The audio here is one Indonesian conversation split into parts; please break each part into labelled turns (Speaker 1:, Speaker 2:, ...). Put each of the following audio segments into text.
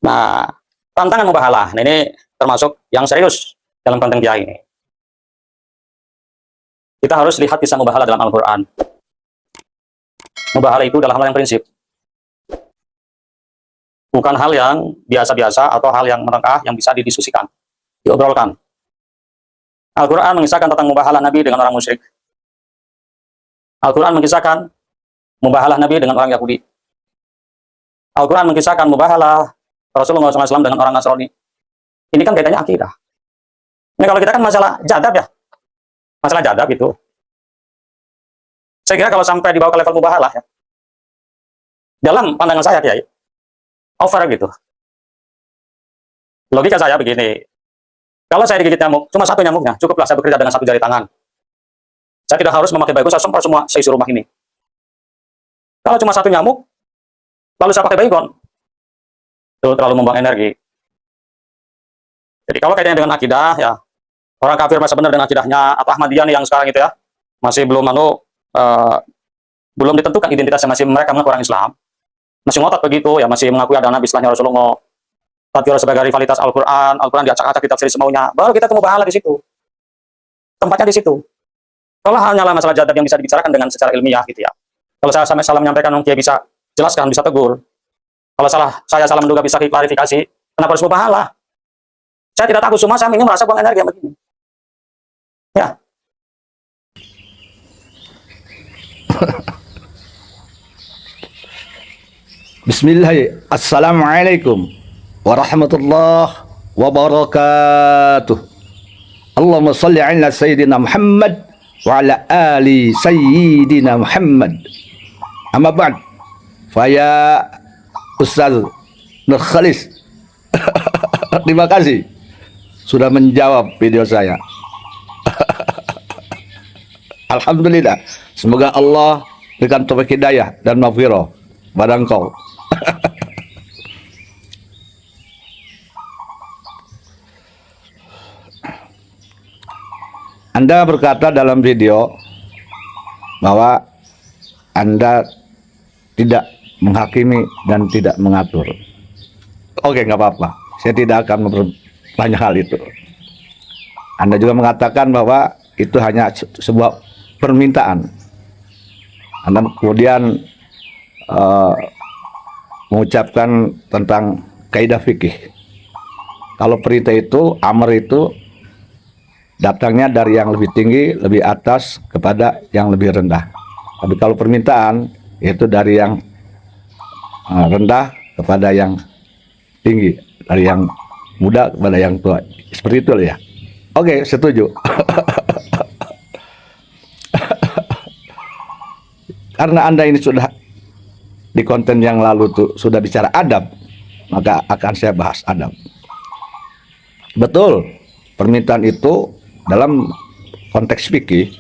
Speaker 1: Nah, tantangan mubahalah. Nah, ini termasuk yang serius dalam konten kiai ini. Kita harus lihat kisah mubahalah dalam Al-Quran. Mubahalah itu adalah hal yang prinsip. Bukan hal yang biasa-biasa atau hal yang menengah yang bisa didiskusikan, diobrolkan. Al-Quran mengisahkan tentang mubahalah Nabi dengan orang musyrik. Al-Quran mengisahkan mubahalah Nabi dengan orang Yahudi. Al-Quran mengisahkan mubahalah Rasulullah SAW dengan orang Nasrani. Ini kan kaitannya akidah. Ini kalau kita kan masalah jadab ya. Masalah jadab itu. Saya kira kalau sampai dibawa ke level mubahalah ya. Dalam pandangan saya Kiai, over gitu. Logika saya begini. Kalau saya digigit nyamuk, cuma satu nyamuknya, cukuplah saya bekerja dengan satu jari tangan. Saya tidak harus memakai baygon, saya semprot semua seisi rumah ini. Kalau cuma satu nyamuk, lalu saya pakai baygon, itu terlalu membuang energi. Jadi kalau kaitannya dengan akidah, ya orang kafir masih benar dengan akidahnya, atau Ahmadiyah nih yang sekarang itu ya, masih belum belum ditentukan identitasnya, masih mereka mengaku orang Islam, masih ngotot begitu, ya masih mengakui ada Nabi setelahnya Rasulullah, tadkirah sebagai rivalitas Al-Quran, Al-Quran diacak-acak, ditafsir semaunya, baru kita temu bahala di situ. Tempatnya di situ. Kalau hanyalah masalah jadab yang bisa dibicarakan dengan secara ilmiah gitu ya. Kalau saya sampai salah menyampaikan, mungkin bisa jelaskan, bisa tegur. Kalau saya salah menduga bisa klarifikasi, kenapa harus mubahalah? Saya tidak takut, cuma saya ini merasa buang energi yang begini. Ya.
Speaker 2: Bismillah. Assalamualaikum warahmatullahi wabarakatuh. Allahumma salli ala Sayyidina Muhammad wa ala ali Sayyidina Muhammad. Amma ba'd. Faya Ustaz Nur Khalis. Terima kasih sudah menjawab video saya. Alhamdulillah. Semoga Allah berikan taufik hidayah dan maghfirah pada engkau. Anda berkata dalam video bahwa Anda tidak menghakimi dan tidak mengatur. Oke, nggak apa-apa. Saya tidak akan memperbanyak hal itu. Anda juga mengatakan bahwa itu hanya sebuah permintaan. Anda kemudian mengucapkan tentang kaidah fikih. Kalau perintah itu, amar itu datangnya dari yang lebih tinggi, lebih atas kepada yang lebih rendah. Tapi kalau permintaan itu dari yang rendah kepada yang tinggi, dari yang muda kepada yang tua. Seperti itu ya. Oke, setuju. Karena Anda ini sudah di konten yang lalu tuh sudah bicara adab, maka akan saya bahas adab. Betul, permintaan itu dalam konteks fikih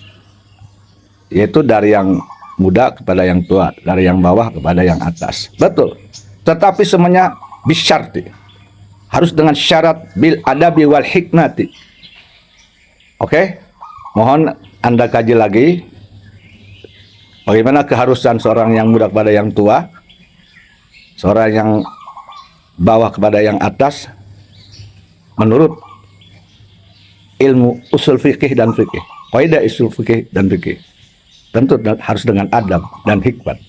Speaker 2: yaitu dari yang muda kepada yang tua, dari yang bawah kepada yang atas. Betul. Tetapi semuanya bisyarti. Harus dengan syarat bil adabi wal hikmati. Oke? Mohon Anda kaji lagi bagaimana keharusan seorang yang muda kepada yang tua, seorang yang bawah kepada yang atas menurut ilmu usul fikih dan fikih, kaidah usul fikih dan fikih. Tentu harus dengan adab dan hikmat.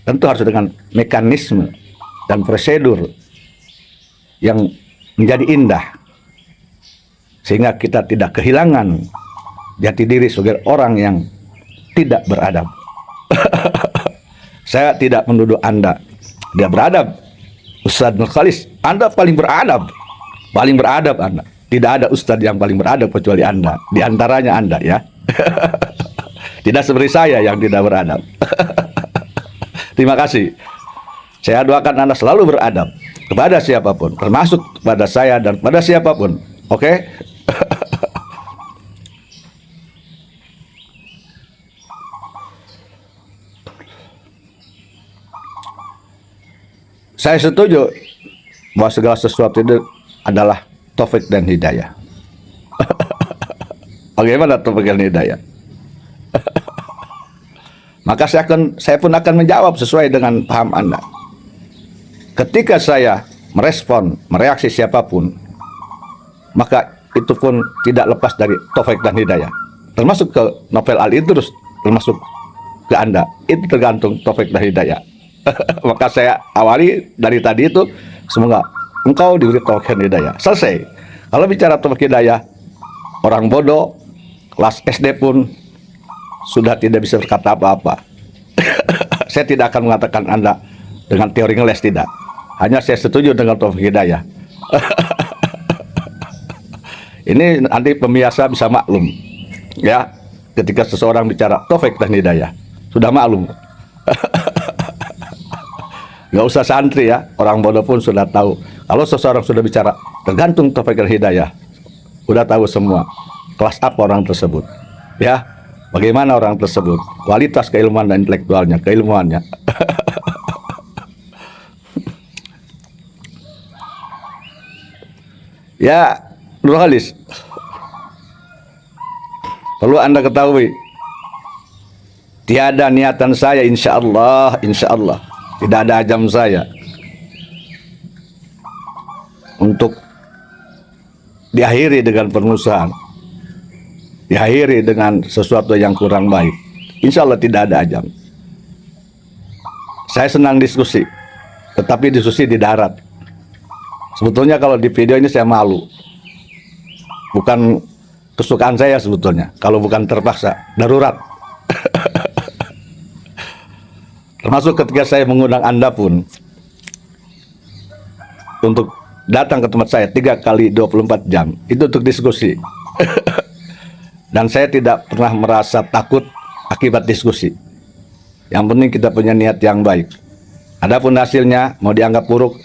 Speaker 2: Tentu harus dengan mekanisme dan prosedur yang menjadi indah, sehingga kita tidak kehilangan jati diri sebagai orang yang tidak beradab. Saya tidak menuduh Anda tidak beradab. Ustaz Nur Khalis, Anda paling beradab. Paling beradab Anda. Tidak ada ustadz yang paling beradab kecuali Anda. Di antaranya Anda ya. Tidak seperti saya yang tidak beradab. Terima kasih. Saya doakan Anda selalu beradab kepada siapapun, termasuk kepada saya dan kepada siapapun. Oke? Saya setuju bahwa segala sesuatu itu adalah taufik dan hidayah. Bagaimana taufik dan hidayah? Maka saya pun akan menjawab sesuai dengan paham Anda. Ketika saya merespon, mereaksi siapapun, maka itu pun tidak lepas dari taufik dan hidayah. Termasuk ke novel Al-Idrus, termasuk ke Anda, itu tergantung taufik dan hidayah. Maka saya awali dari tadi itu, semoga engkau diberi taufik dan hidayah. Selesai. Kalau bicara taufik hidayah, orang bodoh kelas SD pun sudah tidak bisa berkata apa-apa. Saya tidak akan mengatakan Anda dengan teori ngeles, tidak. Hanya saya setuju dengan taufik hidayah. Ini nanti pemirsa bisa maklum, ya, ketika seseorang bicara taufik dan hidayah, sudah maklum. Nggak usah santri ya, orang bodoh pun sudah tahu. Kalau seseorang sudah bicara tergantung taufik dan hidayah, sudah tahu semua kelas apa orang tersebut, ya, bagaimana orang tersebut, kualitas keilmuan dan intelektualnya, keilmuannya. Ya, Nurhalis, perlu Anda ketahui, tiada niatan saya, insya Allah, tidak ada ajam saya untuk diakhiri dengan permusuhan, diakhiri dengan sesuatu yang kurang baik. Insya Allah tidak ada ajam. Saya senang diskusi, tetapi diskusi di darat. Sebetulnya kalau di video ini saya malu. Bukan kesukaan saya sebetulnya. Kalau bukan terpaksa, darurat. Termasuk ketika saya mengundang Anda pun untuk datang ke tempat saya 3 kali 24 jam. Itu untuk diskusi. Dan saya tidak pernah merasa takut akibat diskusi. Yang penting kita punya niat yang baik. Adapun hasilnya mau dianggap buruk,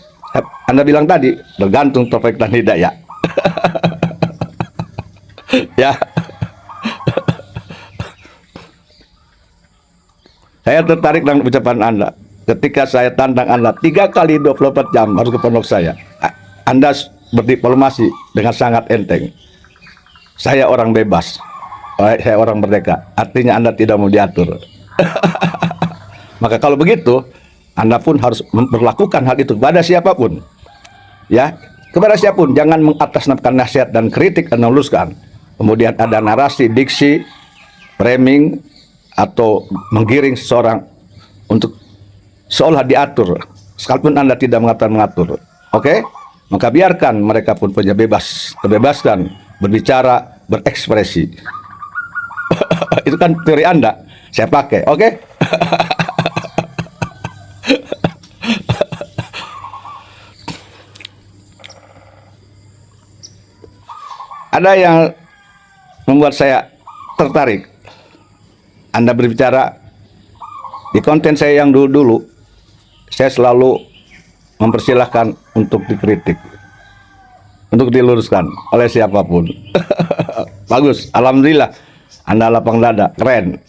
Speaker 2: Anda bilang tadi, tergantung taufik dan hidayah. Ya. Saya tertarik dengan ucapan Anda. Ketika saya tantang Anda 3 kali 24 jam harus ke pondok saya. Anda berdiplomasi dengan sangat enteng. Saya orang bebas. Saya orang merdeka. Artinya Anda tidak mau diatur. Maka kalau begitu, Anda pun harus memperlakukan hal itu kepada siapapun. Ya, kepada siapapun. Jangan mengatasnamakan nasihat dan kritik dan meluluskan. Kemudian ada narasi, diksi, framing, atau menggiring seseorang untuk seolah diatur. Sekalipun Anda tidak mengatakan mengatur. Oke? Maka biarkan mereka pun punya kebebasan berbicara, berekspresi. Itu kan teori Anda. Saya pakai. Oke? Ada yang membuat saya tertarik. Anda berbicara di konten saya yang dulu-dulu, saya selalu mempersilahkan untuk dikritik, untuk diluruskan oleh siapapun. Bagus, alhamdulillah. Anda lapang dada, keren.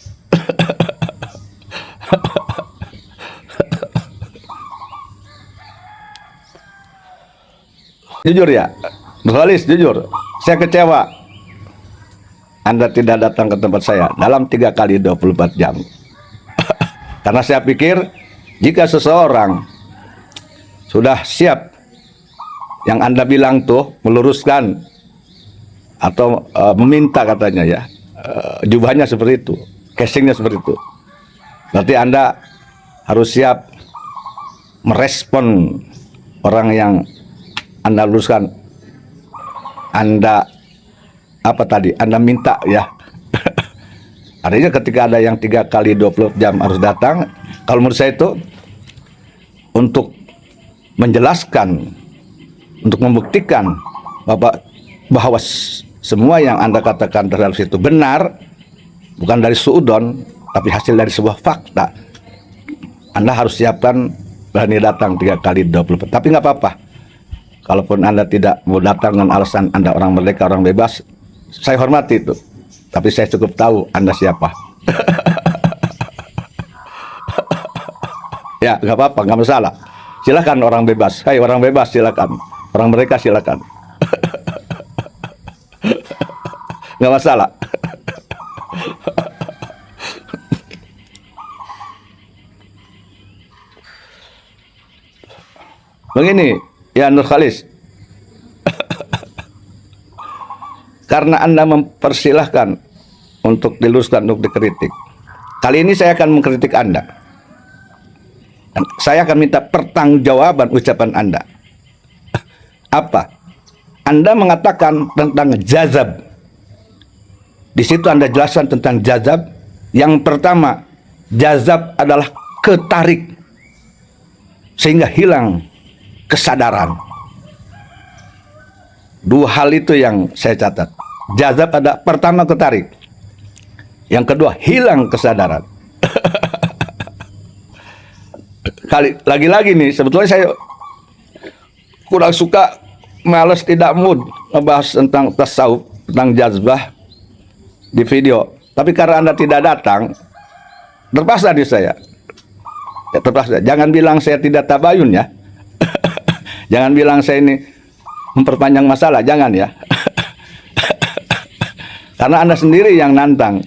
Speaker 2: Jujur ya, Nurhalis, jujur, saya kecewa Anda tidak datang ke tempat saya dalam 3 kali 24 jam. Karena saya pikir jika seseorang sudah siap yang Anda bilang tuh meluruskan atau meminta katanya ya, jubahnya seperti itu, casingnya seperti itu, berarti Anda harus siap merespon orang yang Anda luruskan. Anda apa tadi? Anda minta ya. Artinya ketika ada yang 3 kali 20 jam harus datang, kalau menurut saya itu untuk menjelaskan, untuk membuktikan bahwa semua yang Anda katakan terhadap situ benar, bukan dari suudon, tapi hasil dari sebuah fakta. Anda harus siapkan berani datang 3 kali 20. Tapi nggak apa-apa. Kalaupun Anda tidak mau datang dengan alasan Anda orang merdeka, orang bebas, saya hormati itu. Tapi saya cukup tahu Anda siapa. Ya, nggak apa-apa, nggak masalah. Silakan orang bebas. Hai orang bebas, silakan. Orang mereka silakan. Nggak masalah. Begini, Ya Nurkhalis, karena Anda mempersilahkan untuk diluruskan, untuk dikritik. Kali ini saya akan mengkritik Anda. Saya akan minta pertanggungjawaban ucapan Anda. Apa? Anda mengatakan tentang jazab. Di situ Anda jelaskan tentang jazab. Yang pertama, jazab adalah ketarik sehingga hilang kesadaran. Dua hal itu yang saya catat. Jazab ada pertama ketarik, yang kedua hilang kesadaran. Lagi-lagi nih, sebetulnya saya kurang suka, males, tidak mood membahas tentang tasawuf, tentang jazbah di video. Tapi karena Anda tidak datang, terpaksa di saya. Ya, terpaksa. Jangan bilang saya tidak tabayun ya. Jangan bilang saya ini memperpanjang masalah, jangan ya. Karena Anda sendiri yang nantang.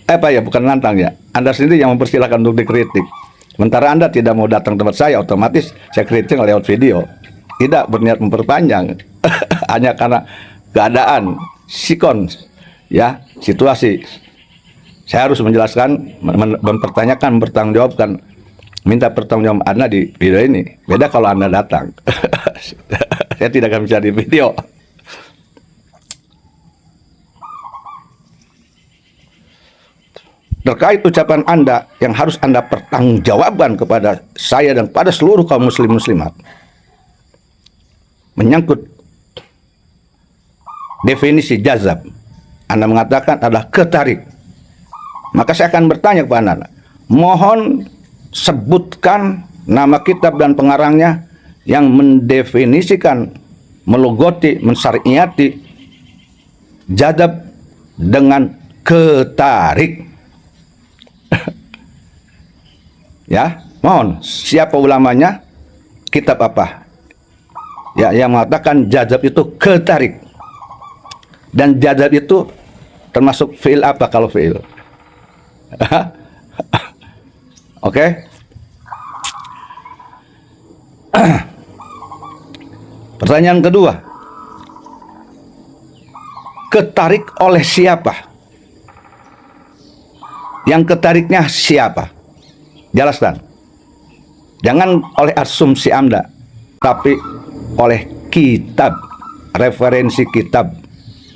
Speaker 2: Bukan nantang ya. Anda sendiri yang mempersilahkan untuk dikritik. Sementara Anda tidak mau datang tempat saya, otomatis saya kritik lewat video. Tidak berniat memperpanjang. Hanya karena keadaan, sikon, ya, situasi. Saya harus menjelaskan, mempertanyakan, bertanggungjawabkan, minta pertanggungjawaban Anda di video ini. Beda kalau Anda datang. Saya tidak akan bisa di video. Terkait ucapan Anda yang harus Anda pertanggungjawaban kepada saya dan pada seluruh kaum muslim-muslimat, menyangkut definisi jazab. Anda mengatakan adalah ketarik. Maka saya akan bertanya kepada Anda, mohon sebutkan nama kitab dan pengarangnya yang mendefinisikan, melogoti, mensyariati jazab dengan ketarik. Ya, mohon, siapa ulamanya, kitab apa? Ya, yang mengatakan jazab itu ketarik. Dan jazab itu termasuk fi'il apa kalau fi'il? Oke. Pertanyaan kedua, ketarik oleh siapa? Yang ketariknya siapa? Jelaskan. Jangan oleh asumsi Anda, tapi oleh kitab, referensi kitab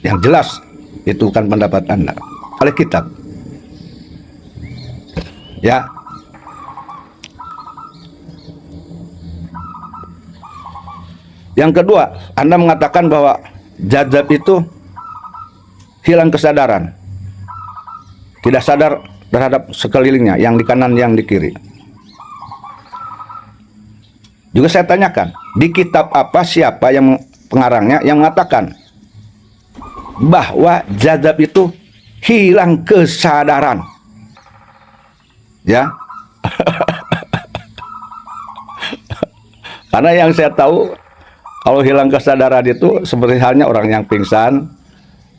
Speaker 2: yang jelas. Itu bukan pendapat Anda, oleh kitab. Ya. Yang kedua, Anda mengatakan bahwa jazab itu hilang kesadaran, tidak sadar terhadap sekelilingnya, yang di kanan, yang di kiri. Juga saya tanyakan, di kitab apa, siapa yang pengarangnya yang mengatakan bahwa jazab itu hilang kesadaran? Ya. Karena yang saya tahu, kalau hilang kesadaran itu seperti halnya orang yang pingsan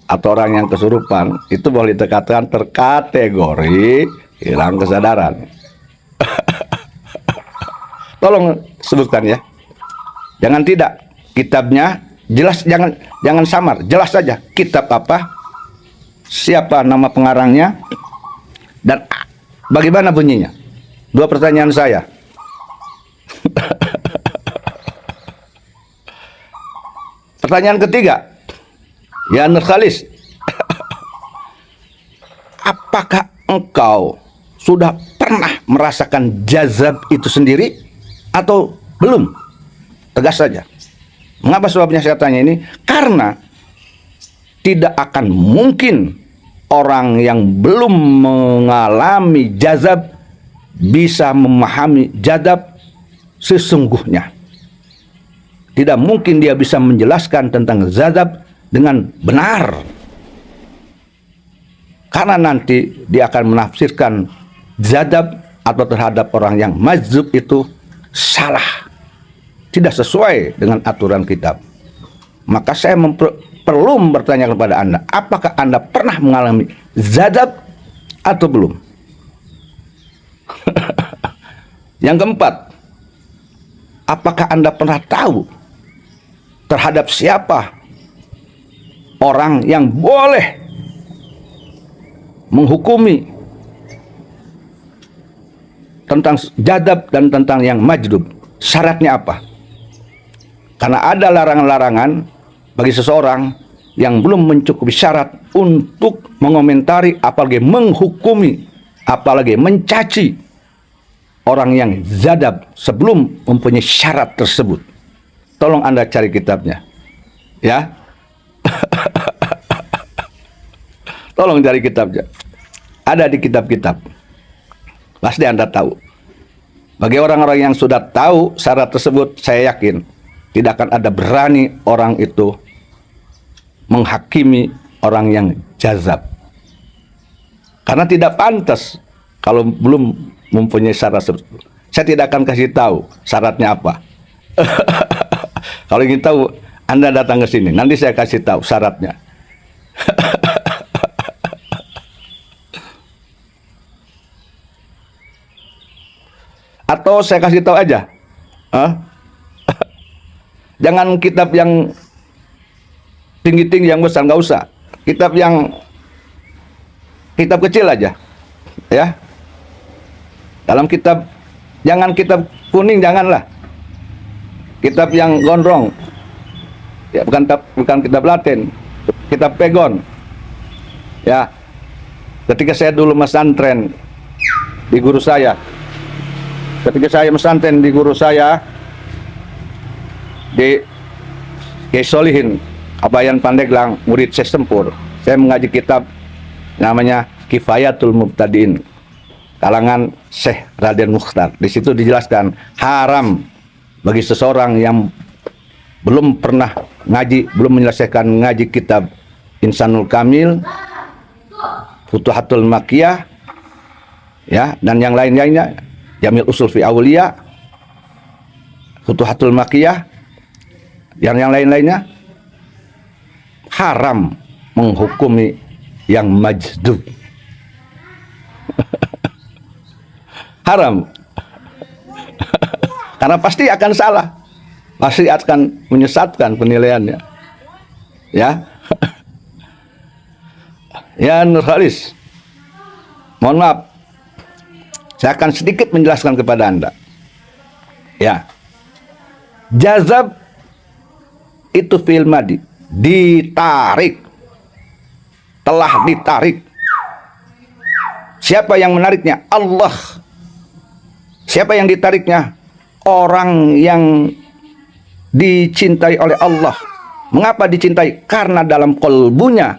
Speaker 2: atau orang yang kesurupan, itu boleh dikatakan terkategori hilang kesadaran. Tolong sebutkan ya. Jangan tidak. Kitabnya jelas, jangan samar, jelas saja kitab apa, siapa nama pengarangnya, dan bagaimana bunyinya. Dua pertanyaan saya. Pertanyaan ketiga, ya Nurkhalis, apakah engkau sudah pernah merasakan jazab itu sendiri atau belum? Tegas saja. Mengapa sebabnya saya tanya ini? Karena tidak akan mungkin orang yang belum mengalami jazab bisa memahami jazab sesungguhnya. Tidak mungkin dia bisa menjelaskan tentang jazab dengan benar. Karena nanti dia akan menafsirkan jazab atau terhadap orang yang majzub itu salah, tidak sesuai dengan aturan kitab. Maka saya perlu bertanya kepada Anda, apakah Anda pernah mengalami jazab atau belum? Yang keempat, apakah Anda pernah tahu terhadap siapa orang yang boleh menghukumi tentang jadab dan tentang yang majdub. Syaratnya apa? Karena ada larangan-larangan bagi seseorang yang belum mencukupi syarat untuk mengomentari, apalagi menghukumi, apalagi mencaci orang yang jadab sebelum mempunyai syarat tersebut. Tolong Anda cari kitabnya, ya. Tolong cari kitabnya. Ada di kitab-kitab. Pasti Anda tahu. Bagi orang-orang yang sudah tahu syarat tersebut, saya yakin tidak akan ada berani orang itu menghakimi orang yang jazab. Karena tidak pantas kalau belum mempunyai syarat tersebut. Saya tidak akan kasih tahu syaratnya apa. Kalau ingin tahu, Anda datang ke sini. Nanti saya kasih tahu syaratnya. Atau saya kasih tahu aja. Jangan kitab yang tinggi-tinggi yang besar, nggak usah. Kitab kecil aja, ya. Dalam kitab, jangan kitab kuning, janganlah. Kitab yang gondrong, ya, bukan kitab Latin, kitab Pegon. Ya, ketika saya dulu mesantren di guru saya, di Kiai Solihin Abayan Pandeglang, murid Syekh Sempur, saya mengaji kitab namanya Kifayatul Mubtadiin kalangan Syekh Raden Mukhtar. Di situ dijelaskan haram bagi seseorang yang belum pernah ngaji, belum menyelesaikan ngaji kitab Insanul Kamil, Futuhatul Makkiyah, ya, dan yang lain-lainnya, Jamil Usul fi Auliya, Futuhatul Makkiyah, yang lain-lainnya, haram menghukumi yang majdub. Haram. Karena pasti akan salah. Pasti akan menyesatkan penilaiannya. Ya. Ya, Nurhalis, mohon maaf, saya akan sedikit menjelaskan kepada Anda. Ya. Jazab itu fi'il madi, ditarik, telah ditarik. Siapa yang menariknya? Allah. Siapa yang ditariknya? Orang yang dicintai oleh Allah. Mengapa dicintai? Karena dalam kolbunya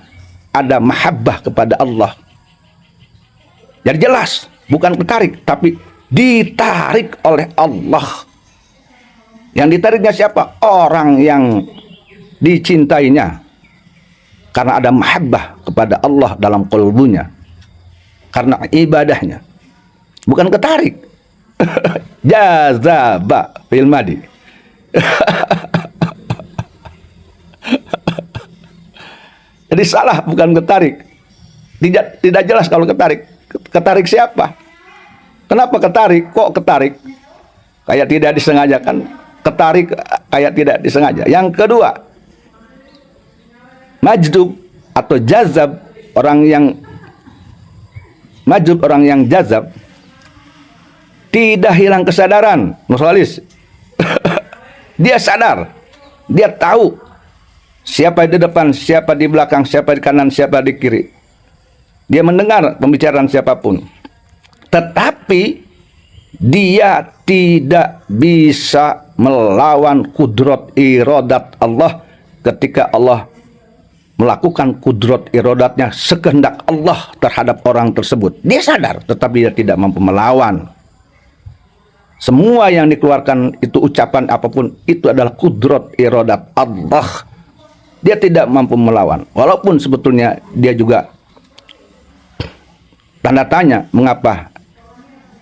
Speaker 2: ada mahabbah kepada Allah. Jadi jelas, bukan ditarik, tapi ditarik oleh Allah. Yang ditariknya siapa? Orang yang dicintainya. Karena ada mahabbah kepada Allah dalam kolbunya. Karena ibadahnya. Bukan ketarik. Jazaba fil madi. Jadi salah, bukan ketarik. Tidak jelas kalau ketarik. Ketarik siapa? Kenapa ketarik? Kok ketarik? Kayak tidak disengajakan. Ketarik kayak tidak disengaja. Yang kedua, majdub atau jazab, orang yang majdub, orang yang jazab, tidak hilang kesadaran, Nurhalis. Dia sadar, dia tahu siapa di depan, siapa di belakang, siapa di kanan, siapa di kiri. Dia mendengar pembicaraan siapapun, tetapi dia tidak bisa melawan kudrat iradat Allah ketika Allah melakukan kudrat iradatnya, sekehendak Allah terhadap orang tersebut. Dia sadar, tetapi dia tidak mampu melawan. Semua yang dikeluarkan itu, ucapan apapun, itu adalah kudrat iradat Allah. Dia tidak mampu melawan. Walaupun sebetulnya dia juga tanda tanya, mengapa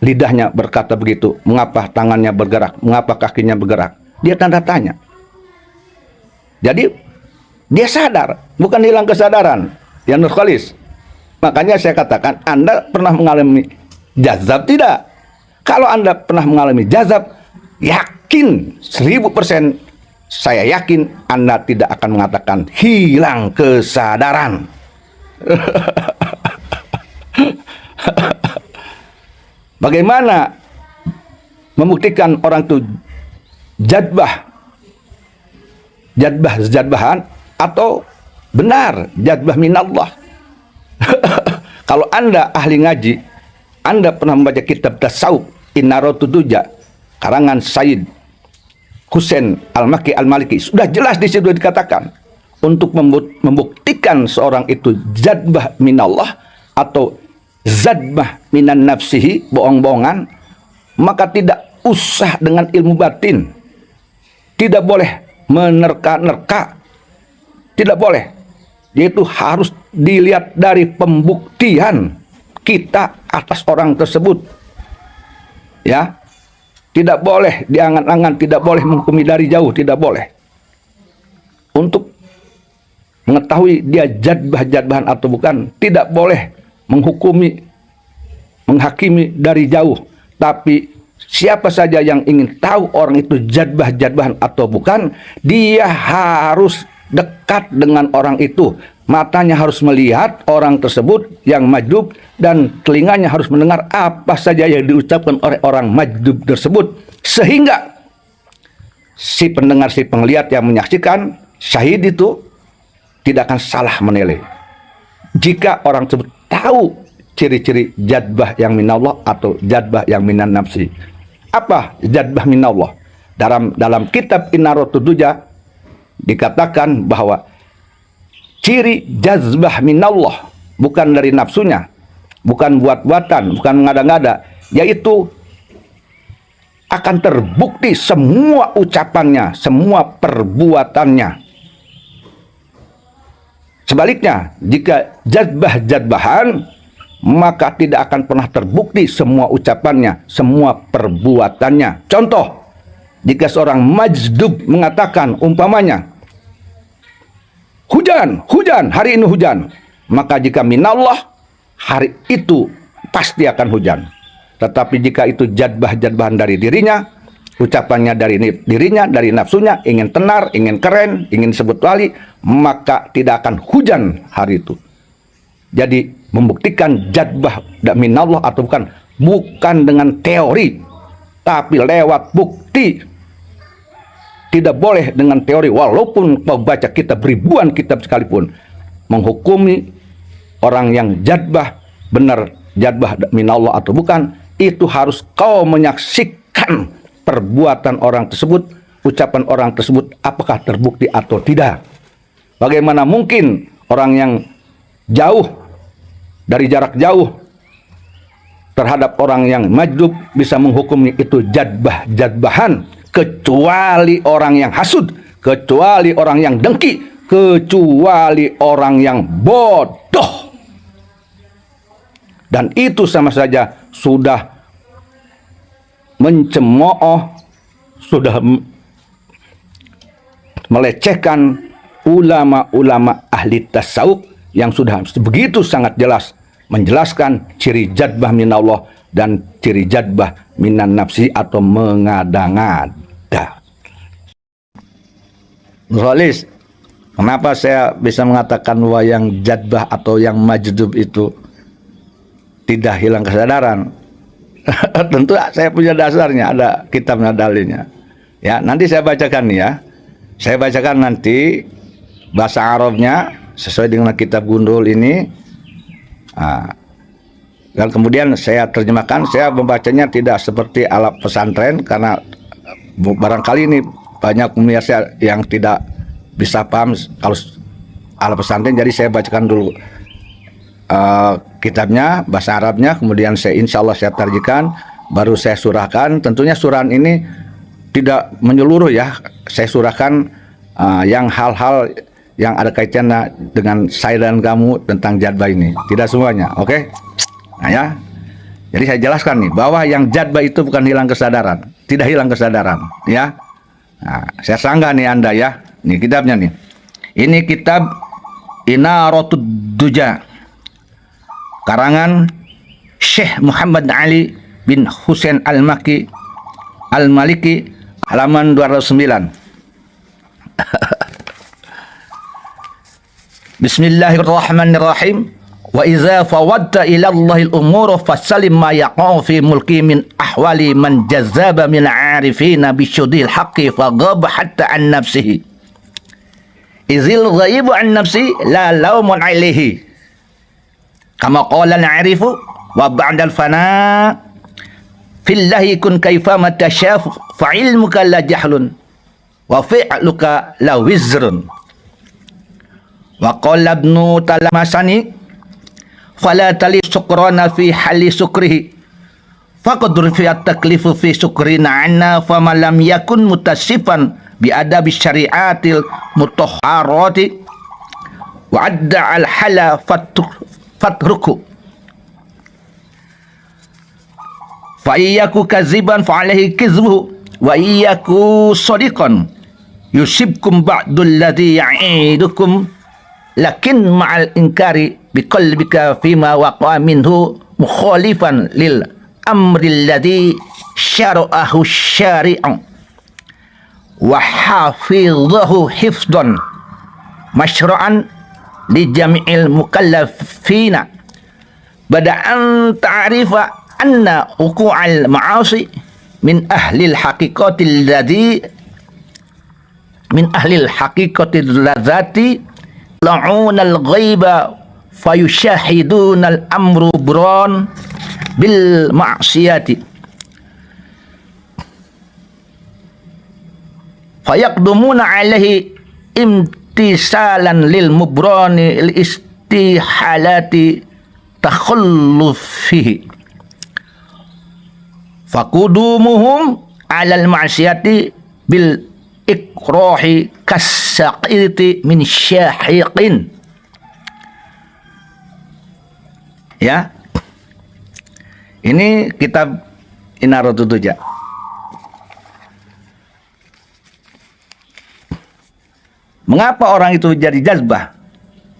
Speaker 2: lidahnya berkata begitu, mengapa tangannya bergerak, mengapa kakinya bergerak. Dia tanda tanya. Jadi dia sadar, bukan hilang kesadaran. Ya Nurhalis. Makanya saya katakan, Anda pernah mengalami jazab tidak? Kalau Anda pernah mengalami jazab, yakin 1000% saya yakin Anda tidak akan mengatakan hilang kesadaran. Bagaimana membuktikan orang itu jadbahan atau benar jadbah minallah? Kalau Anda ahli ngaji, Anda pernah membaca kitab Tasawuf Innarotuduja karangan Sayyid Husain Al-Makki Al-Maliki, sudah jelas di situ dikatakan untuk membuktikan seorang itu jadbah minallah atau zadbah minan nafsihi, bohong-bohongan, maka tidak usah dengan ilmu batin, tidak boleh menerka-nerka, tidak boleh. Yaitu harus dilihat dari pembuktian kita atas orang tersebut. Ya, tidak boleh diangan-angan, tidak boleh menghukumi dari jauh, tidak boleh. Untuk mengetahui dia jadbah-jadbahan atau bukan, tidak boleh menghakimi dari jauh. Tapi siapa saja yang ingin tahu orang itu jadbah-jadbahan atau bukan, dia harus dekat dengan orang itu. Matanya harus melihat orang tersebut yang majdub, dan telinganya harus mendengar apa saja yang diucapkan oleh orang majdub tersebut, sehingga si pendengar, si penglihat yang menyaksikan, syahid itu tidak akan salah menilai. Jika orang tersebut tahu ciri-ciri jadbah yang minallah atau jadbah yang minan nafsi. Apa jadbah minallah? Dalam kitab Innarotuduja dikatakan bahwa ciri jazbah minallah bukan dari nafsunya, bukan buat-buatan, bukan mengada-ngada, yaitu akan terbukti semua ucapannya, semua perbuatannya. Sebaliknya, jika jadbah-jadbahan, maka tidak akan pernah terbukti semua ucapannya, semua perbuatannya. Contoh, jika seorang majdub mengatakan umpamanya, hujan, hari ini hujan, maka jika minallah, hari itu pasti akan hujan. Tetapi jika itu jadbah-jadbahan dari dirinya, ucapannya dari dirinya, dari nafsunya, ingin tenar, ingin keren, ingin sebut wali, maka tidak akan hujan hari itu. Jadi membuktikan jadbah minallah atau bukan dengan teori, tapi lewat bukti. Tidak boleh dengan teori, walaupun kau baca kitab ribuan kitab sekalipun, menghukumi orang yang jadbah benar jadbah minallah atau bukan, itu harus kau menyaksikan perbuatan orang tersebut, ucapan orang tersebut, apakah terbukti atau tidak. Bagaimana mungkin orang yang jauh, dari jarak jauh, terhadap orang yang majdub bisa menghukumi itu jadbah-jadbahan, kecuali orang yang hasud, kecuali orang yang dengki, kecuali orang yang bodoh. Dan itu sama saja sudah mencemooh, sudah melecehkan ulama-ulama ahli tasawuf yang sudah begitu sangat jelas menjelaskan ciri jadbah minallah dan ciri jadbah minan nafsi atau mengada-ngada. Nurholis, kenapa saya bisa mengatakan bahwa yang jadbah atau yang majdub itu tidak hilang kesadaran? Tentu saya punya dasarnya, ada kitabnya, dalilnya. Ya, nanti saya bacakan nih ya. Saya bacakan nanti bahasa Arabnya sesuai dengan kitab Gundul ini. Dan kemudian saya terjemahkan. Saya membacanya tidak seperti ala pesantren, karena barangkali ini banyak pemirsa yang tidak bisa paham kalau ala pesantren. Jadi saya bacakan dulu kitabnya, bahasa Arabnya, kemudian insya Allah saya terjemahkan, baru saya surahkan. Tentunya surahan ini tidak menyeluruh ya, saya surahkan yang hal-hal yang ada kaitannya dengan saya dan kamu tentang jadbah ini, tidak semuanya, oke? Nah ya, jadi saya jelaskan nih bahwa yang jadbah itu bukan hilang kesadaran, tidak hilang kesadaran, ya. Nah, saya sanggah nih Anda ya, nih kitabnya nih. Ini kitab Inaratud Duja, karangan Syekh Muhammad Ali bin Husain Al-Makki Al-Maliki, halaman 209. Bismillahirrahmanirrahim. Wa idza fawadta ila Allahil umur fasalim ma yaqau fi mulki min ahwali man jazaba min arifina bisyudil haqqi faghab hatta an nafsihi. Izil ghaibu an nafsi la laumun alaihi. Kama qala al-arifu wa ba'da al-fana fillahi kun kaifa ma tashaf fa ilmuka la jahlun wa fi'luka la wizrun. Wa qala ibnu talamasani fala tali sukrana fi hali sukrihi faqad fi at-taklifu fi sukrina anna fama lam yakun mutasifan bi adabi syariatil mutahharati wa adda al hala fatruku fa iyyaku kaziban fa alaihi kizbuhu wa iyyaku sadiqan yusibkum ba'dul ladzi ya'idukum lakin ma'al inkari biqalbika fima waqa'a minhu mukhalifan lil amri alladhi syara'ahu syari'u wa hafidhahu hifdhan masyru'an li jami'il mukallafina bada'an ta'rifa anna wuqu'al ma'asi min ahlil haqiqatil ladhi min ahlil haqiqatil ladzati la'unal ghaiba fayushahidunal amru buron bil ma'siyati fayaqdumuna alaihi imtisalan lil mubrani lil istihalati takhullufihi fakudumuhum alal ma'siyati bil ikrahi kasaqiti min syahiqin. Ya, ini kitab Inaratul Duja. Mengapa orang itu jadi jazbah?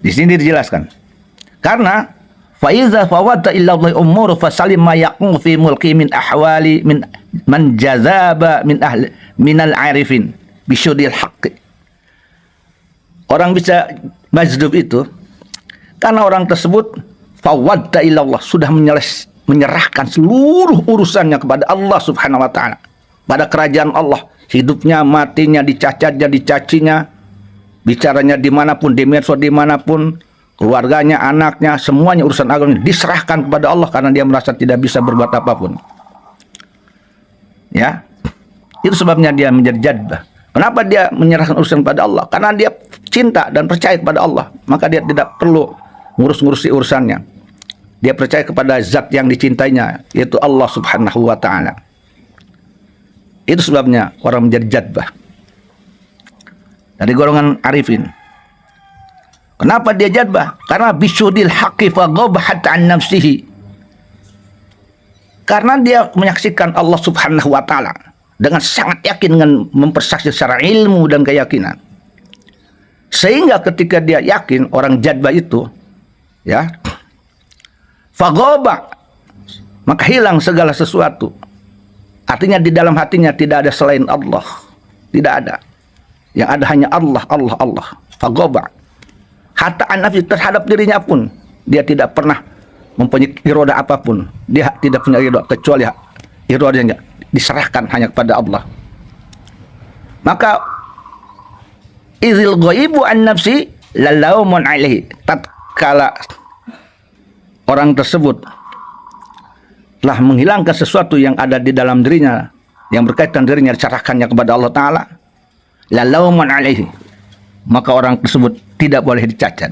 Speaker 2: Di sini dijelaskan. Karena fa iza fawadta illa umur fasalim ma yaqum fi mulki min ahwali min man jazaba min ahli minal arifin bisyudil haqqi. Orang bisa majdub itu karena orang tersebut fawadda ila Allah, sudah menyerahkan seluruh urusannya kepada Allah Subhanahu wa taala, pada kerajaan Allah, hidupnya, matinya, dicacatnya, dicacinya, bicaranya dimanapun, di medsos dimanapun, keluarganya, anaknya, semuanya urusan agama diserahkan kepada Allah karena dia merasa tidak bisa berbuat apapun. Ya, itu sebabnya dia menjadi jadbah. Kenapa dia menyerahkan urusan pada Allah? Karena dia cinta dan percaya kepada Allah, maka dia tidak perlu ngurus-ngurusi urusannya. Dia percaya kepada zat yang dicintainya, yaitu Allah Subhanahu wa taala. Itu sebabnya orang menjadi jadbah dari golongan arifin. Kenapa dia jadbah? Karena bisyudil haqqi faghabat an nafsihi. Karena dia menyaksikan Allah Subhanahu wa taala dengan sangat yakin, dengan mempersaksi secara ilmu dan keyakinan. Sehingga ketika dia yakin, orang jadbah itu, ya, faghabat, maka hilang segala sesuatu. Artinya di dalam hatinya tidak ada selain Allah, tidak ada. Yang ada hanya Allah, Allah, Allah. Faghabat. Hatta an-nafsi, terhadap dirinya pun dia tidak pernah mempunyai iroda apapun. Dia tidak punya iroda kecuali irodanya diserahkan hanya kepada Allah. Maka izil ghaibu an nafsi lalaumun alaihi, tatkala orang tersebut telah menghilangkan sesuatu yang ada di dalam dirinya, yang berkaitan dirinya, diserahkannya kepada Allah Ta'ala, lalaumun alaihi, maka orang tersebut tidak boleh dicacat.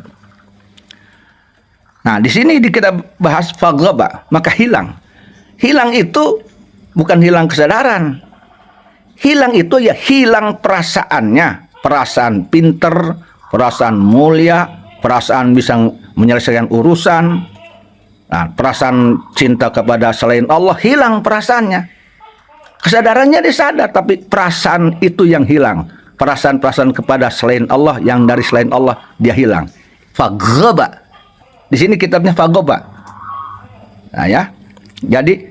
Speaker 2: Nah, di sini kita bahas faghaba, maka hilang. Hilang itu bukan hilang kesadaran. Hilang itu ya hilang perasaannya, perasaan pinter, perasaan mulia, perasaan bisa menyelesaikan urusan. Nah, perasaan cinta kepada selain Allah hilang perasaannya. Kesadarannya dia sadar, tapi perasaan itu yang hilang. Perasaan-perasaan kepada selain Allah, yang dari selain Allah dia hilang. Faghaba. Di sini kitabnya faghaba. Nah ya. Jadi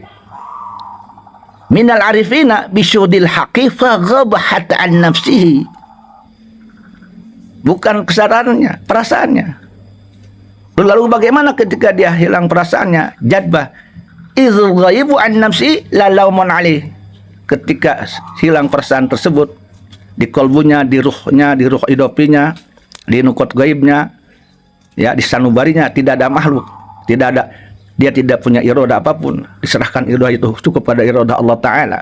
Speaker 2: minal arifina bisyudil haqqi faghaba hatta an nafsihi. bukan kesadarannya, perasaannya. Lalu bagaimana ketika dia hilang perasaannya? Jadbah. Idzul ghaibu an nafsi la laumun alaih. Ketika hilang perasaan tersebut di kolbunya, di ruhnya, di ruh idopinya, di nukut gaibnya, ya, di sanubarinya tidak ada makhluk, dia tidak punya iroda apapun. Diserahkan iroda itu cukup pada iroda Allah Ta'ala.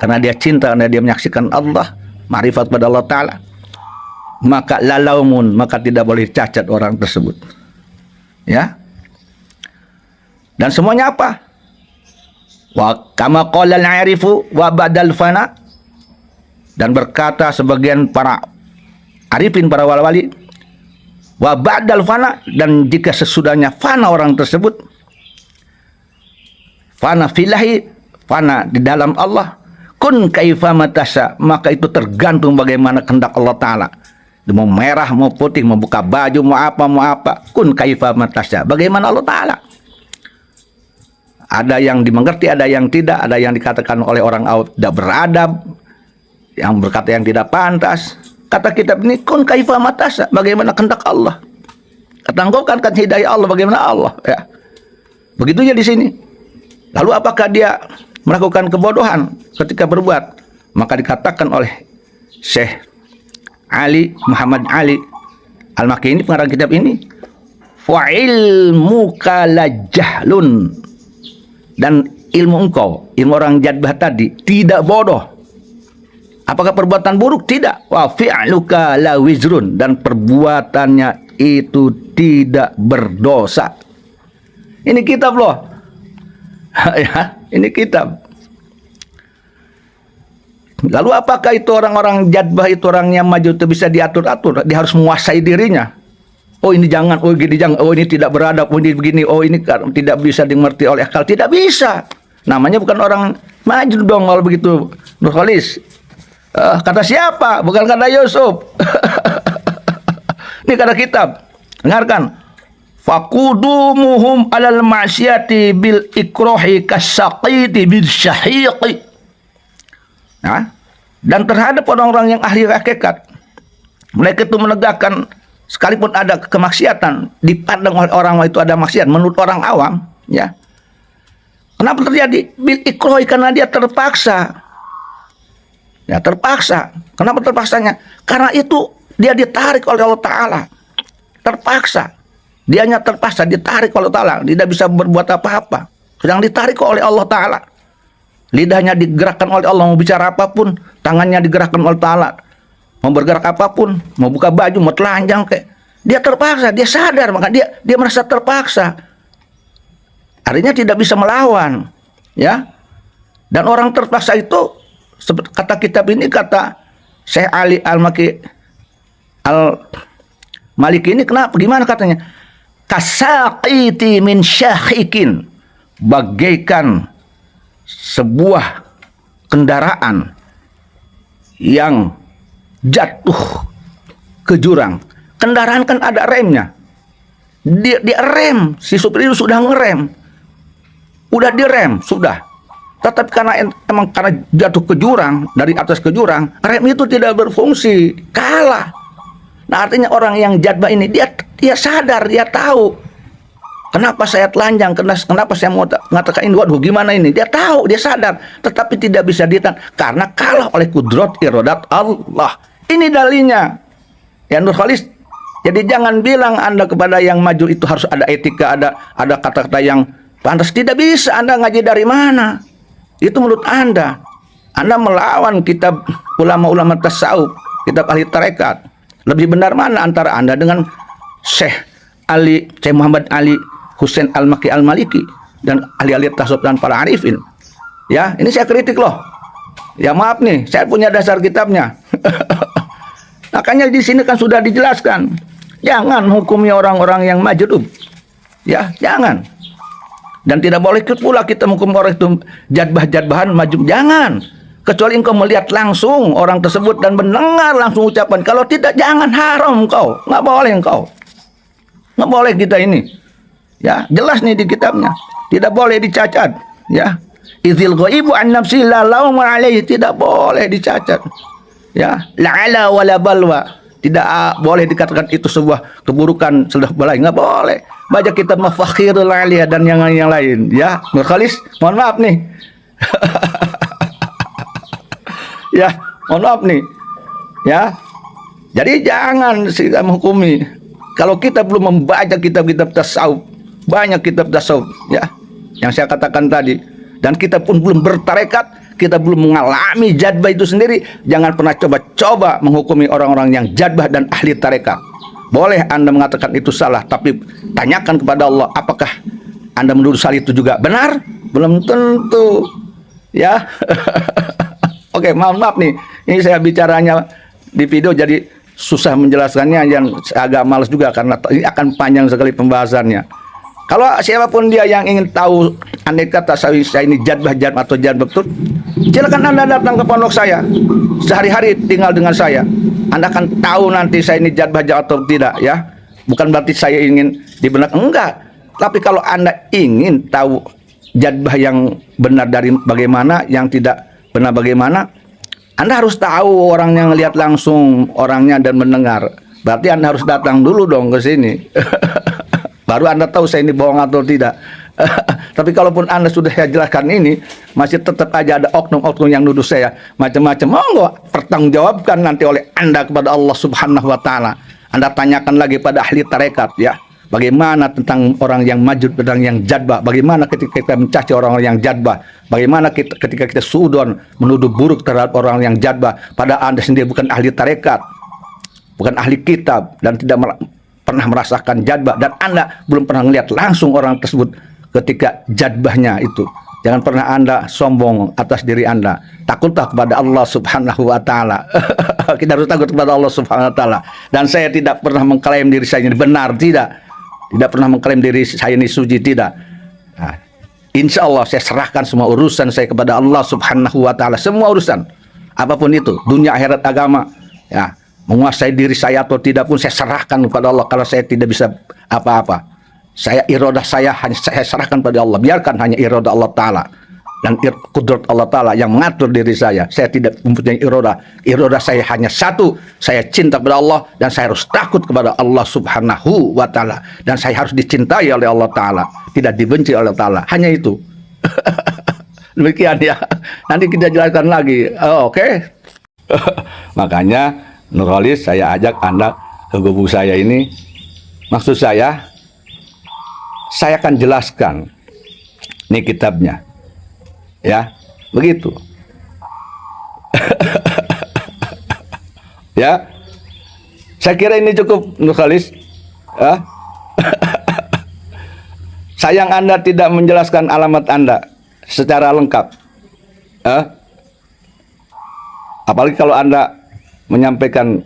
Speaker 2: Karena dia cinta, karena dia menyaksikan Allah, ma'rifat pada Allah Ta'ala. Maka lalaumun, maka tidak boleh cacat orang tersebut. Ya. Dan semuanya apa? Wa kama qala al-arifu wa badal fana. Dan berkata sebagian para arifin, para wali-wali, wa ba'dal fana, dan jika sesudahnya fana orang tersebut, fana filahi, fana di dalam Allah, kun kaifa matasa, maka itu tergantung bagaimana kehendak Allah Ta'ala. Mau merah, mau putih, mau buka baju, mau apa, kun kaifa matasa, bagaimana Allah Ta'ala. Ada yang dimengerti, ada yang tidak, ada yang dikatakan oleh orang tidak beradab, yang berkata yang tidak pantas. Kata kitab ini, kun kaifa matasa, bagaimana kehendak Allah. Ketangguhkan kan hidayah Allah, bagaimana Allah, ya. Begitunya di sini. Lalu apakah dia melakukan kebodohan ketika berbuat? Maka dikatakan oleh Syekh Ali Muhammad Ali Al-Makki ini, pengarang kitab ini, fa ilmuka la jahlun, dan ilmu engkau, ilmu orang jadbah tadi, tidak bodoh. Apakah perbuatan buruk? Tidak. Wa fi'luka la wizrun, dan perbuatannya itu tidak berdosa. Ini kitab loh. Ya, ini kitab. Lalu apakah itu orang-orang jadbah itu orang yang maju itu bisa diatur-atur? Dia harus menguasai dirinya. Oh ini jangan, oh gini jangan, oh ini tidak beradab, oh ini begini, oh ini tidak bisa dimengerti oleh akal. Tidak bisa. Namanya bukan orang maju dong kalau begitu. Nurkhalis. Kata siapa? Bukan kata Yusuf. Ini kata kitab. Dengarkan. Faqudumuhum alal ma'siyati bil ikrohi kasaqiti bil syahiqi. Nah, dan terhadap orang-orang yang ahli hakikat, mereka itu menegakkan sekalipun ada kemaksiatan, dipandang oleh orang itu ada maksiat menurut orang awam, ya. Kenapa terjadi? Bil ikrohi, karena dia terpaksa. Ya, terpaksa. Kenapa terpaksanya? Karena itu dia ditarik oleh Allah Ta'ala. Terpaksa. Dianya terpaksa, ditarik oleh Allah Ta'ala. Tidak bisa berbuat apa-apa. Sedang ditarik oleh Allah Ta'ala. Lidahnya digerakkan oleh Allah, mau bicara apapun. Tangannya digerakkan oleh Ta'ala. Mau bergerak apapun, mau buka baju, mau telanjang kayak. Dia terpaksa, dia sadar, maka dia merasa terpaksa. Artinya tidak bisa melawan. Ya. Dan orang terpaksa itu, kata kitab ini, kata Syekh Ali Al-Makki Al-Maliki ini, kenapa? Gimana katanya? Kasaqiti min syahikin, bagaikan sebuah kendaraan yang jatuh ke jurang. Kendaraan kan ada remnya. Dia rem, si supir itu sudah ngerem. Udah direm, sudah. Tetapi karena jatuh ke jurang, dari atas ke jurang, rem itu tidak berfungsi, kalah. Nah, artinya orang yang jadbah ini, dia sadar, dia tahu kenapa saya telanjang, kenapa saya mau mengatakan ini, waduh gimana ini, dia tahu, dia sadar, tetapi tidak bisa ditahan karena kalah oleh kudrat iradat Allah. Ini dalilnya ya Nurkhalis. Jadi jangan bilang Anda kepada yang maju itu harus ada etika, ada kata-kata yang pantas. Tidak bisa. Anda ngaji dari mana? Itu menurut Anda melawan kitab ulama-ulama tasawuf, kitab ahli tarekat. Lebih benar mana antara Anda dengan Syekh Muhammad Ali Husain Al-Makki Al-Maliki dan ahli-ahli tasawuf dan para arifin? Ya, ini saya kritik loh. Ya maaf nih, saya punya dasar kitabnya. Makanya di sini kan sudah dijelaskan. Jangan hukumi orang-orang yang majdub. Ya, jangan. Dan tidak boleh pula kita menghukum orang itu jadbah-jadbahan majub. Jangan. Kecuali engkau melihat langsung orang tersebut dan mendengar langsung ucapan. Kalau tidak, jangan, haram engkau. Nggak boleh engkau. Nggak boleh kita ini. Ya, jelas nih di kitabnya. Tidak boleh dicacat. Ya. Idzil ghaibu an nafsi la lauma alaihi, tidak boleh dicacat. Ya, la'ala wala balwa. Tidak boleh dikatakan itu sebuah keburukan, sudah boleh, nggak boleh. Baca kitab Mafakhirul Aliyah dan yang lain, ya. Nur Khalis, mohon maaf nih. Ya, mohon maaf nih. Ya. Jadi jangan menghukumi. Kalau kita belum membaca kitab-kitab tasawuf, banyak kitab tasawuf, ya, yang saya katakan tadi, dan kita pun belum bertarekat, kita belum mengalami jadbah itu sendiri, jangan pernah coba-coba menghukumi orang-orang yang jadbah dan ahli tarekat. Boleh Anda mengatakan itu salah, tapi tanyakan kepada Allah, apakah Anda menuduh salah itu juga benar? Belum tentu, ya. Oke, maaf nih, ini saya bicaranya di video jadi susah menjelaskannya, yang agak malas juga karena ini akan panjang sekali pembahasannya. Kalau siapapun dia yang ingin tahu andai kata saya ini jadbah atau jadbah betul, silakan Anda datang ke pondok saya, sehari-hari tinggal dengan saya, Anda akan tahu nanti saya ini jadbah atau tidak, ya. Bukan berarti saya ingin dibenarkan, enggak. Tapi kalau Anda ingin tahu jadbah yang benar dari bagaimana, yang tidak benar bagaimana, Anda harus tahu orang yang lihat langsung orangnya dan mendengar. Berarti Anda harus datang dulu dong ke sini. Baru Anda tahu saya ini bohong atau tidak. Tapi kalaupun Anda sudah saya jelaskan ini, masih tetap aja ada oknum-oknum yang nuduh saya macam-macam, monggo pertanggungjawabkan nanti oleh Anda kepada Allah Subhanahu wa taala. Anda tanyakan lagi pada ahli tarekat, ya. Bagaimana tentang orang yang majud, tentang yang jadbah? Bagaimana ketika kita mencaci orang-orang yang jadbah? Bagaimana ketika kita sudon menuduh buruk terhadap orang yang jadbah? Padahal Anda sendiri bukan ahli tarekat, bukan ahli kitab, dan tidak pernah merasakan jadbah, dan Anda belum pernah melihat langsung orang tersebut ketika jadbahnya itu. Jangan pernah Anda sombong atas diri Anda. Takutlah kepada Allah Subhanahu wa taala. Kita harus takut kepada Allah Subhanahu wa taala. Dan saya tidak pernah mengklaim diri saya ini benar, tidak. Tidak pernah mengklaim diri saya ini suci, tidak. Nah, insya Allah saya serahkan semua urusan saya kepada Allah Subhanahu wa taala. Semua urusan, apapun itu, dunia, akhirat, agama, ya, menguasai diri saya atau tidak pun saya serahkan kepada Allah. Kalau saya tidak bisa apa-apa, saya iradah saya hanya saya serahkan pada Allah. Biarkan hanya iradah Allah taala dan kudrat Allah taala yang mengatur diri saya. Saya tidak mempunyai iradah. Iradah saya hanya satu, saya cinta kepada Allah dan saya harus takut kepada Allah Subhanahu wa taala, dan saya harus dicintai oleh Allah taala, tidak dibenci oleh Allah taala. Hanya itu. Demikian, ya. Nanti kita jelaskan lagi. Oke. Makanya Nur Khalis, saya ajak Anda ke gubuk saya ini. Maksud saya akan jelaskan ini kitabnya, ya, begitu. Ya, saya kira ini cukup, Nur Khalis. Ya. Sayang Anda tidak menjelaskan alamat Anda secara lengkap. Apalagi kalau Anda menyampaikan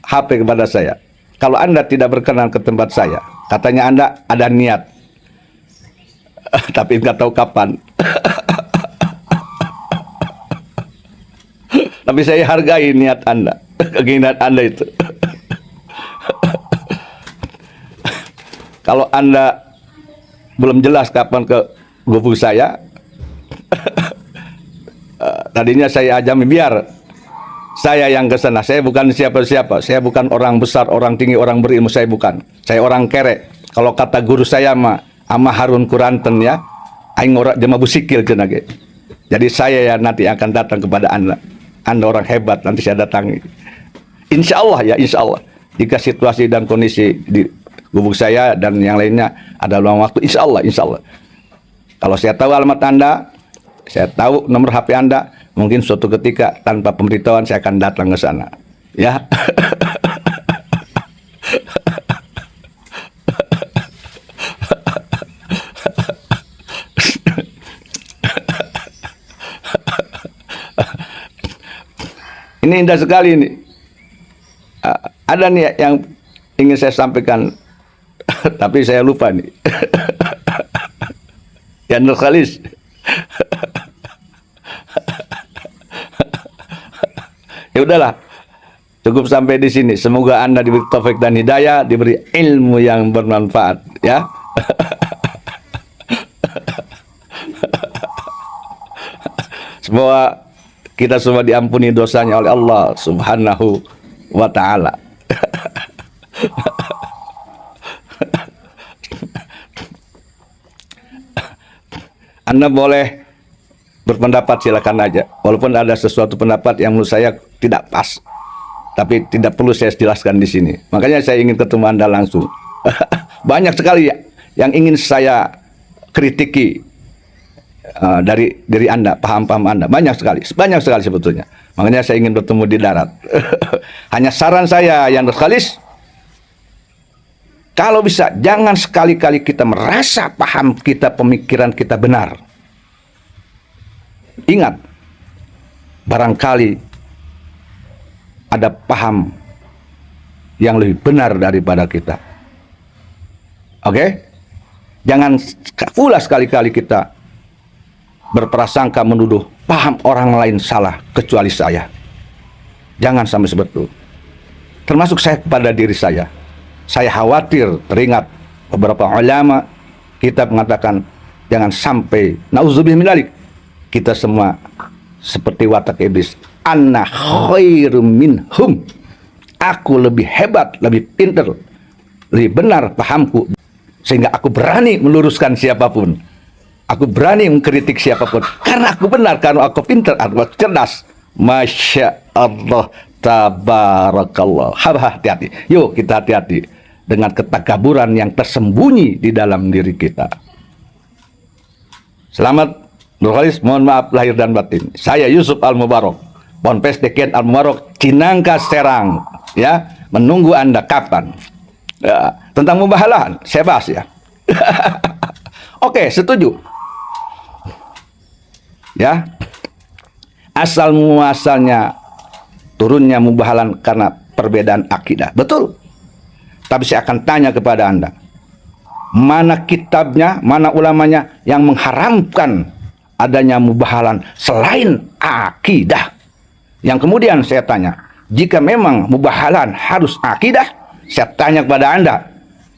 Speaker 2: HP kepada saya. Kalau Anda tidak berkenan ke tempat saya, katanya Anda ada niat, tapi nggak tahu kapan. Tapi saya hargai niat Anda, keinginan Anda itu. Kalau Anda belum jelas kapan ke gubuk saya, tadinya saya ajami biar saya yang ke sana. Saya bukan siapa-siapa. Saya bukan orang besar, orang tinggi, orang berilmu. Saya bukan. Saya orang kere. Kalau kata guru saya ama Harun Kuranten, ya, aing ora jema busikil cenah ge. Jadi saya ya nanti akan datang kepada Anda. Anda orang hebat, nanti saya datangi. Insya Allah, ya, insya Allah. Jika situasi dan kondisi di gubuk saya dan yang lainnya ada luang waktu, insya Allah, insya Allah. Kalau saya tahu alamat Anda, saya tahu nomor HP Anda, mungkin suatu ketika tanpa pemberitahuan saya akan datang ke sana, ya. Ini indah sekali ini. Ada nih yang ingin saya sampaikan, tapi saya lupa nih. Ya, Nur Khalis. Ya udahlah, cukup sampai di sini. Semoga Anda diberi taufik dan hidayah, diberi ilmu yang bermanfaat, ya. Semoga kita semua diampuni dosanya oleh Allah Subhanahu wa ta'ala. Anda boleh berpendapat, silakan aja. Walaupun ada sesuatu pendapat yang menurut saya tidak pas, tapi tidak perlu saya jelaskan di sini. Makanya saya ingin ketemu Anda langsung. Banyak sekali yang ingin saya kritiki dari Anda, paham-paham Anda. Banyak sekali sebetulnya. Makanya saya ingin bertemu di darat. Hanya saran saya yang terkalis, kalau bisa jangan sekali-kali kita merasa paham kita, pemikiran kita benar. Ingat, barangkali ada paham yang lebih benar daripada kita. Oke? Jangan pula sekali-kali kita berprasangka menuduh paham orang lain salah kecuali saya. Jangan sampai seperti itu. Termasuk saya kepada diri saya. Saya khawatir teringat beberapa ulama kita mengatakan jangan sampai nauzubillah min dzalik kita semua seperti watak iblis. Anna khairum minhum. Aku lebih hebat, lebih pintar, lebih benar pahamku, sehingga aku berani meluruskan siapapun. Aku berani mengkritik siapapun karena aku benar, karena aku pintar, aku cerdas. Masya Allah, tabarakallah. Hati-hati. Yuk kita hati-hati dengan ketakaburan yang tersembunyi di dalam diri kita. Selamat Nurhalis, mohon maaf lahir dan batin. Saya Yusuf Al-Mubarak, Ponpes Deket Al-Mubarak, Cinangka, Serang. Ya, menunggu Anda kapan. Ya, tentang mubahalah, saya bahas ya. Oke, setuju. Ya, asal muasalnya turunnya mubahalan karena perbedaan akidah. Betul. Tapi saya akan tanya kepada Anda, mana kitabnya, mana ulamanya yang mengharamkan adanya mubahalan selain akidah? Yang kemudian saya tanya, jika memang mubahalan harus akidah, saya tanya kepada Anda,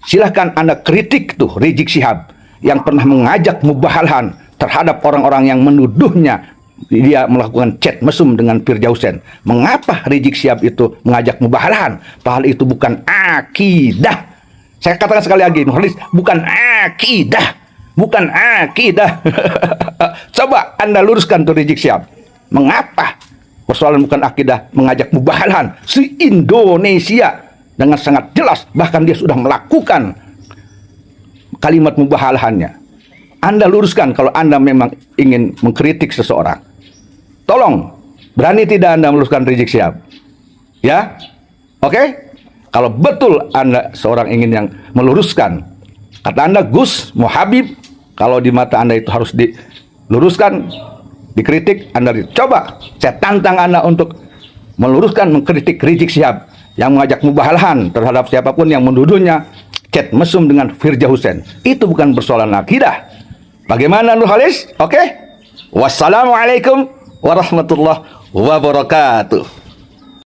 Speaker 2: silahkan Anda kritik tuh Rizik Syihab yang pernah mengajak mubahalan terhadap orang-orang yang menuduhnya dia melakukan chat mesum dengan Firdausen. Mengapa Rizik Syihab itu mengajak mubahalan? Padahal itu bukan akidah. Saya katakan sekali lagi, bukan akidah. Bukan akidah. Coba Anda luruskan tuh Rizik Syihab. Mengapa persoalan bukan akidah mengajak mubahalan? Si Indonesia dengan sangat jelas, bahkan dia sudah melakukan kalimat mubahalahannya. Anda luruskan kalau Anda memang ingin mengkritik seseorang. Tolong, berani tidak Anda meluruskan Rizik Syihab? Ya? Oke? Kalau betul Anda seorang ingin yang meluruskan, kata Anda Gus Muhabib, kalau di mata Anda itu harus diluruskan, dikritik, Anda coba, saya tantang Anda untuk meluruskan, mengkritik Rizik Syihab yang mengajak mubahalahan terhadap siapapun yang menuduhnya chat mesum dengan Firdausen. Itu bukan persoalan akidah. Bagaimana Nurhalis? Oke? Wassalamualaikum warahmatullahi wabarakatuh.